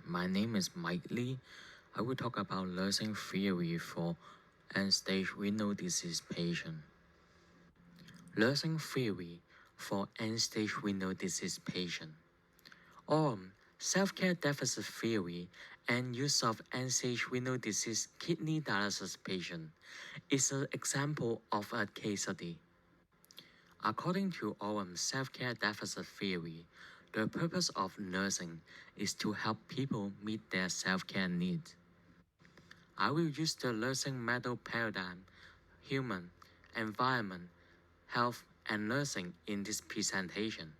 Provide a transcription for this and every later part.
My name is Mike Lee. I will talk about nursing theory for end-stage renal disease patients. Nursing theory for end-stage renal disease patients. Self-care deficit theory and use of end-stage renal disease kidney dialysis patient is an example of a case study. According to self-care deficit theory, the purpose of nursing is to help people meet their self-care needs. I will use the nursing method paradigm, human, environment, health, and nursing in this presentation,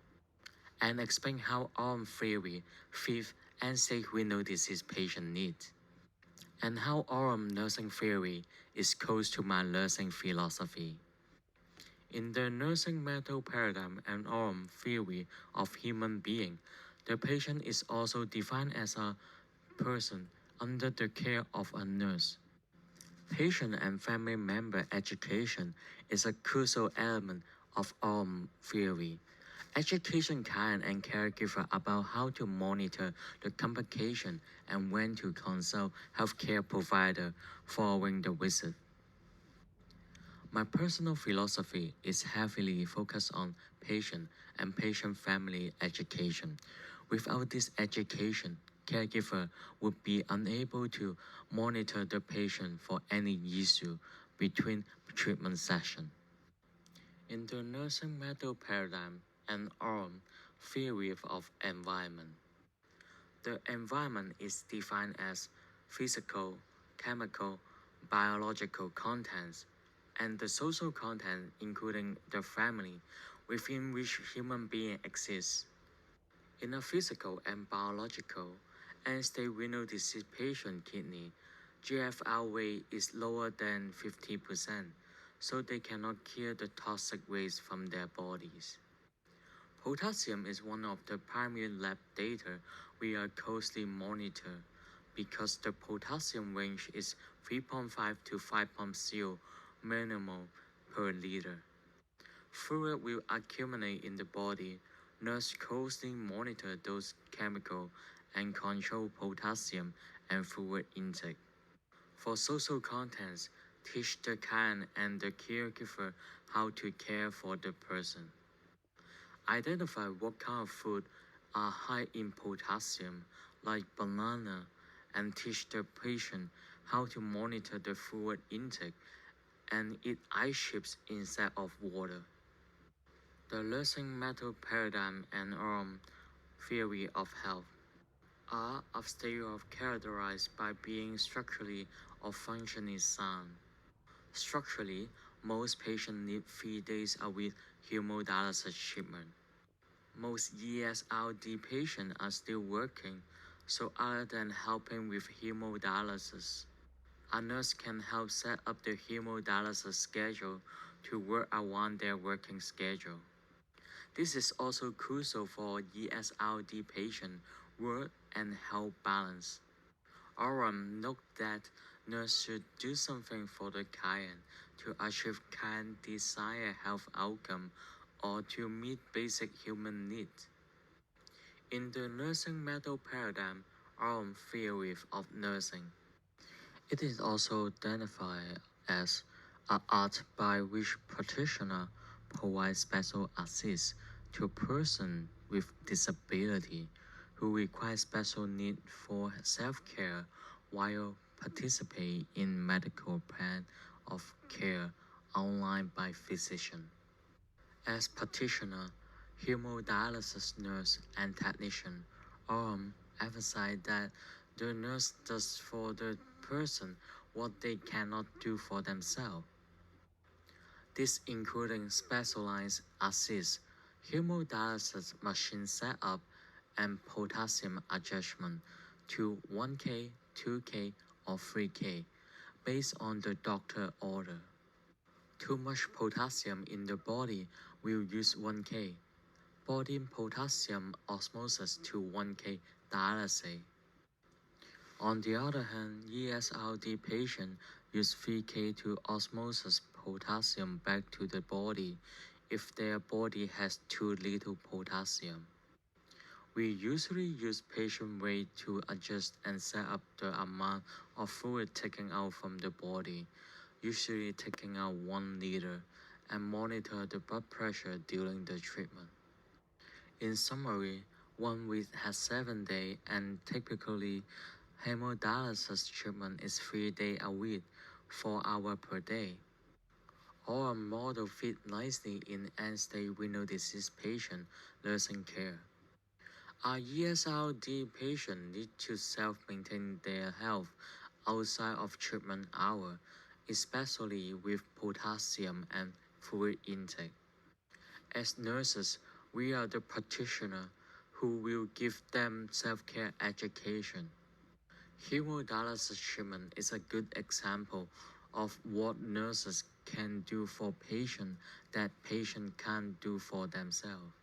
and explain how theory fits end-stage renal disease patient needs, and how nursing theory is close to my nursing philosophy. In the nursing method paradigm and theory of human being, the patient is also defined as a person under the care of a nurse. Patient and family member education is a crucial element of theory. Education client and caregiver about how to monitor the complication and when to consult healthcare provider following the visit. My personal philosophy is heavily focused on patient and patient family education. Without this education, caregiver would be unable to monitor the patient for any issue between treatment sessions. In the nursing method paradigm and theory of environment, the environment is defined as physical, chemical, biological contents, and the social content including the family within which human being exists. In a physical and biological end-stage renal disease patient kidney, GFR weight is lower than 50%, so they cannot clear the toxic waste from their bodies. Potassium is one of the primary lab data we are closely monitor because the potassium range is 3.5 to 5.0 millimole per liter. Fluid will accumulate in the body. Nurse closely monitor those chemicals and control potassium and fluid intake. For social contents, teach the client and the caregiver how to care for the person. Identify what kind of food are high in potassium, like banana, and teach the patient how to monitor the fluid intake and eat ice chips instead of water. The nursing method paradigm and theory of health are of stereo characterized by being structurally or functionally sound. Structurally, most patients need 3 days a week hemodialysis treatment. Most ESRD patients are still working, so other than helping with hemodialysis, a nurse can help set up the hemodialysis schedule to work around their working schedule. This is also crucial for ESRD patient work and health balance. Note that nurse should do something for the client to achieve client desired health outcome or to meet basic human needs. In the nursing method paradigm, theory of nursing, it is also identified as an art by which practitioner provides special assist to persons with disability who require special need for self-care while participating in medical plan of care online by physician. As practitioner, hemodialysis nurse and technician emphasize that the nurse does for the person what they cannot do for themselves. This including specialized assist, hemodialysis machine setup, and potassium adjustment to 1K, 2K, or 3K based on the doctor order. Too much potassium in the body will use 1K. Body potassium osmosis to 1K dialysate. On the other hand, ESRD patients use 3K to osmosis potassium back to the body if their body has too little potassium. We usually use patient weight to adjust and set up the amount of fluid taken out from the body, usually taking out 1 liter, and monitor the blood pressure during the treatment. In summary, 1 week has 7 days, and typically hemodialysis treatment is 3 days a week, 4 hours per day. Our model fit nicely in end-stage renal disease patient nursing care. Our ESRD patients need to self-maintain their health outside of treatment hour, especially with potassium and fluid intake. As nurses, we are the practitioner who will give them self-care education. Hemodialysis treatment is a good example of what nurses can do for patients that patients can't do for themselves.